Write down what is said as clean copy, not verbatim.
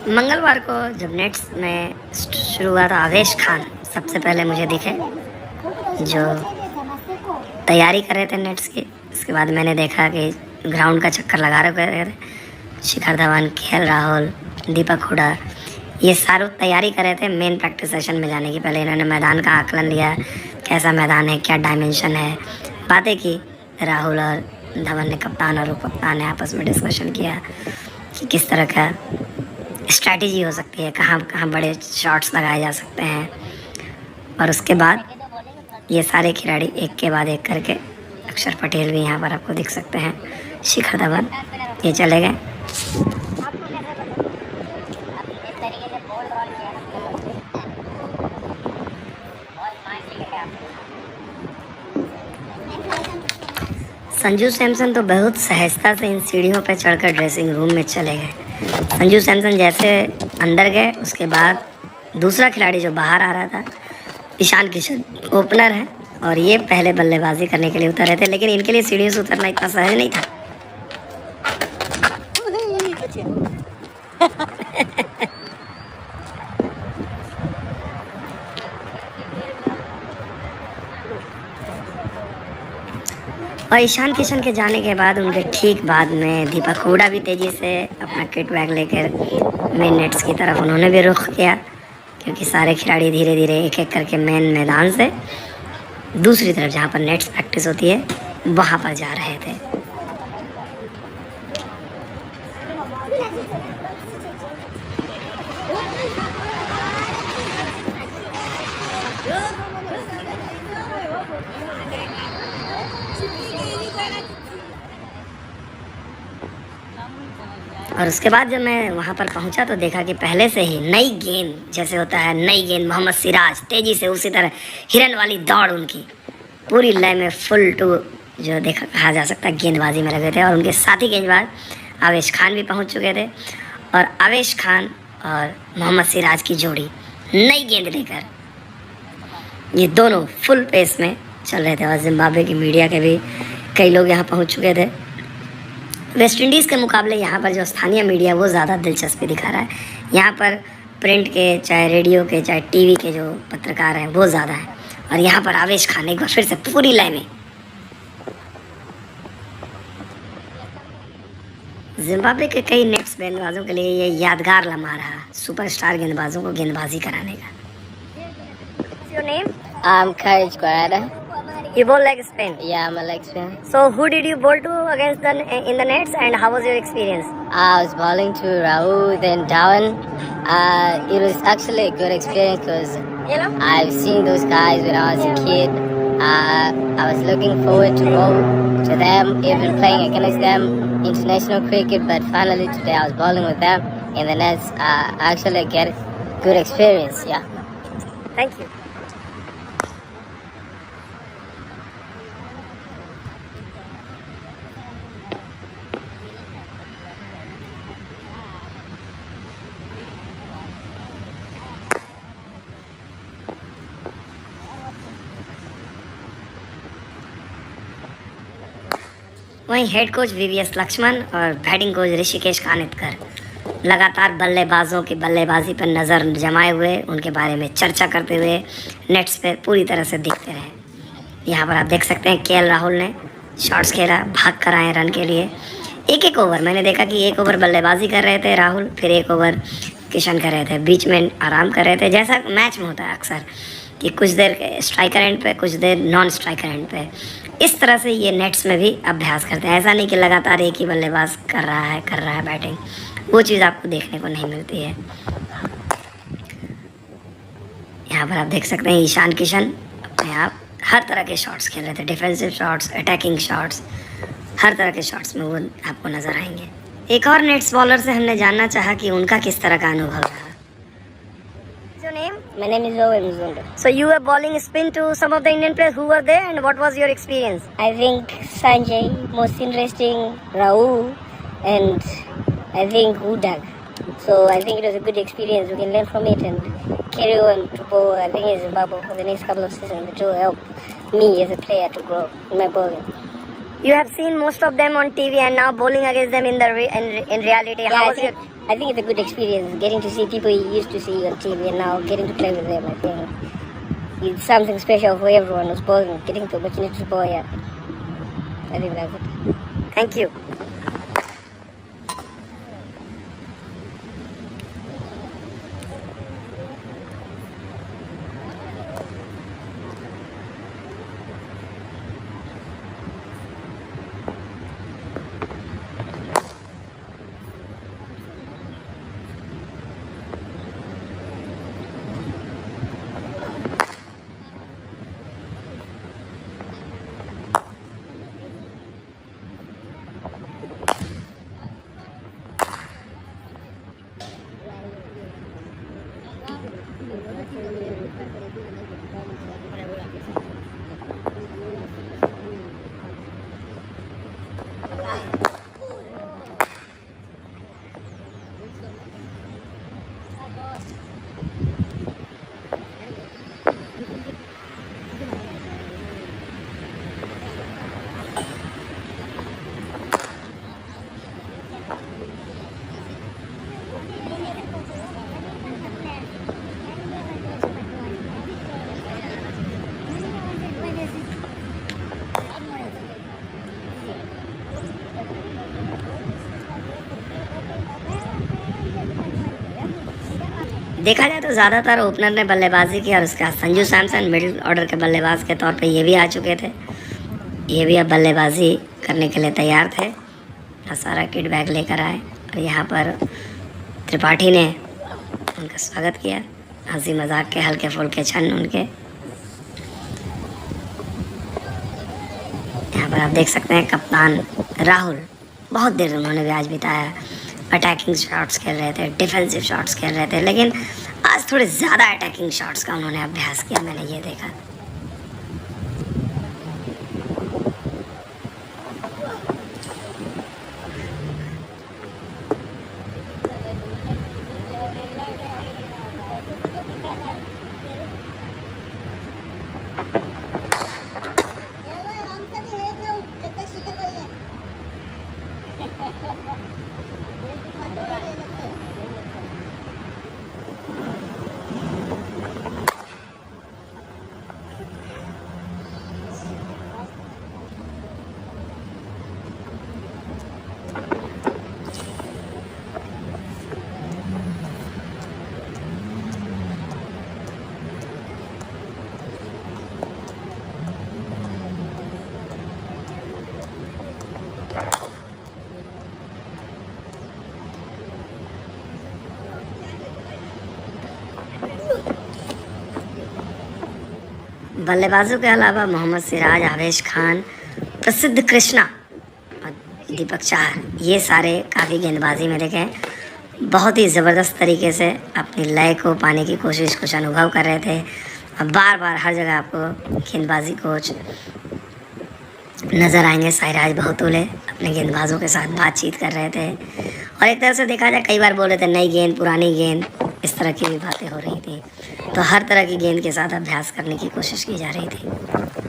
मंगलवार को जब नेट्स में शुरू हुआ था, आवेश खान सबसे पहले मुझे दिखे जो तैयारी कर रहे थे नेट्स की। उसके बाद मैंने देखा कि ग्राउंड का चक्कर लगा रहे थे। शिखर धवन, केएल राहुल, दीपक हुडा, ये सारे तैयारी कर रहे थे मेन प्रैक्टिस सेशन में जाने की। पहले इन्होंने मैदान का आकलन लिया, कैसा मैदान है, क्या डायमेंशन है, बातें की। राहुल और धवन ने, कप्तान और उप कप्तान ने आपस में डिस्कशन किया कि किस तरह का स्ट्रैटेजी हो सकती है, कहाँ कहाँ बड़े शॉट्स लगाए जा सकते हैं। और उसके बाद ये सारे खिलाड़ी एक के बाद एक करके, अक्षर पटेल भी यहाँ पर आपको दिख सकते हैं, शिखर धवन, ये चले गए। संजू सैमसन तो बहुत सहजता से इन सीढ़ियों पर चढ़कर ड्रेसिंग रूम में चले गए। संजू सैमसन जैसे अंदर गए, उसके बाद दूसरा खिलाड़ी जो बाहर आ रहा था, ईशान किशन, ओपनर है और ये पहले बल्लेबाजी करने के लिए उतर रहे थे, लेकिन इनके लिए सीढ़ियों से उतरना इतना सहज नहीं था। और ईशान किशन के जाने के बाद उनके ठीक बाद में दीपक हुडा भी तेज़ी से अपना किट बैग लेकर मेन नेट्स की तरफ उन्होंने भी रुख किया, क्योंकि सारे खिलाड़ी धीरे धीरे एक एक करके मेन मैदान से दूसरी तरफ जहाँ पर नेट्स प्रैक्टिस होती है वहाँ पर जा रहे थे। और उसके बाद जब मैं वहाँ पर पहुँचा तो देखा कि पहले से ही नई गेंद, जैसे होता है नई गेंद, मोहम्मद सिराज तेज़ी से, उसी तरह हिरन वाली दौड़ उनकी पूरी लय में फुल टू जो देखा कहा जा सकता है गेंदबाजी में लगे थे। और उनके साथी गेंदबाज आवेश खान भी पहुँच चुके थे और आवेश खान और मोहम्मद सिराज की जोड़ी नई गेंद लेकर ये दोनों फुल पेस में चल रहे थे। और जिम्बाब्वे की मीडिया के भी कई लोग यहाँ पहुँच चुके थे। वेस्ट इंडीज़ के मुकाबले यहाँ पर जो स्थानीय मीडिया वो ज़्यादा दिलचस्पी दिखा रहा है। यहाँ पर प्रिंट के, चाहे रेडियो के, चाहे टीवी के जो पत्रकार हैं वो ज़्यादा हैं। और यहाँ पर आवेश खान एक बार फिर से पूरी लय में जिम्बाब्वे के कई नेट्स गेंदबाजों के लिए ये यादगार लम्हा रहा, सुपरस्टार गेंदबाजों को गेंदबाजी कराने का। Your name? I'm Courage Guarada. You bowl like spin. Yeah, I'm a leg spinner. So who did you bowl to against in the nets, and how was your experience? I was bowling to Rahul, then Dhawan. It was actually a good experience because I've seen those guys when I was a kid. I was looking forward to go to them, even playing against them international cricket. But finally today I was bowling with them in the nets. Actually get good experience. Yeah. Thank you. वहीं head coach VVS Lakshman और batting coach Rishikesh Kanitkar लगातार बल्लेबाजों की बल्लेबाजी पर नज़र जमाए हुए उनके बारे में चर्चा करते हुए नेट्स पे पूरी तरह से दिखते रहे। यहाँ पर आप देख सकते हैं केएल राहुल ने शॉट्स खेला, भाग कर आए रन के लिए। एक एक ओवर मैंने देखा कि एक ओवर बल्लेबाजी कर रहे थे राहुल, फिर एक ओवर किशन कर रहे थे, बीच में आराम कर रहे थे, जैसा मैच में होता है अक्सर कि कुछ देर स्ट्राइकर एंड पे, कुछ देर नॉन स्ट्राइकर एंड पे। इस तरह से ये नेट्स में भी अभ्यास करते हैं। ऐसा नहीं कि लगातार एक ही बल्लेबाज कर रहा है बैटिंग, वो चीज़ आपको देखने को नहीं मिलती है। यहाँ पर आप देख सकते हैं ईशान किशन अपने आप हर तरह के शॉट्स खेल रहे थे, डिफेंसिव शॉट्स, अटैकिंग शॉट्स, हर तरह के शॉट्स में वो आपको नज़र आएंगे। एक और नेट्स बॉलर से हमने जानना चाहा कि उनका किस तरह का अनुभव रहा। Your name? My name is Rowan Mzunda. So you were bowling spin to some of the Indian players who were there, and what was your experience? I think Sanjay, most interesting, Rahul, and I think Udag. So I think it was a good experience. We can learn from it and carry on to bowl, I think, in Zimbabwe for the next couple of seasons, which will help me as a player to grow in my bowling. You have seen most of them on TV and now bowling against them in reality. Yeah, How was your I think it's a good experience getting to see people you used to see on TV and now getting to play with them. I think it's something special for everyone who's born, getting the opportunity to play it. I think that's it. Thank you. देखा जाए तो ज़्यादातर opener ने बल्लेबाजी की और उसका Sanju Samson middle order के बल्लेबाज के तौर पे ये भी आ चुके थे। ये भी अब बल्लेबाजी करने के लिए तैयार थे। सारा किट बैग लेकर आए और यहाँ पर त्रिपाठी ने उनका स्वागत किया। हंसी मजाक के हल्के फुल्के क्षण उनके यहाँ पर आप देख सकते हैं। कप्तान राहुल बहुत देर उन्होंने भी आज बिताया। अटैकिंग शॉट्स खेल रहे थे, डिफेंसिव शॉट्स खेल रहे थे, लेकिन आज थोड़े ज़्यादा अटैकिंग शॉट्स का उन्होंने अभ्यास किया, मैंने ये देखा। बल्लेबाजों के अलावा मोहम्मद सिराज, आवेश खान, प्रसिद्ध कृष्णा और दीपक चाहर, ये सारे काफ़ी गेंदबाजी में देखें बहुत ही ज़बरदस्त तरीके से अपनी लय को पाने की कोशिश, कुछ अनुभव कर रहे थे। और बार बार हर जगह आपको गेंदबाजी कोच नज़र आएंगे। साइराज बहुतुले अपने गेंदबाजों के साथ बातचीत कर रहे थे और एक तरह से देखा जाए कई बार बोले थे नई गेंद, पुरानी गेंद, इस तरह की भी बातें हो रही थी। तो हर तरह की गेंद के साथ अभ्यास करने की कोशिश की जा रही थी।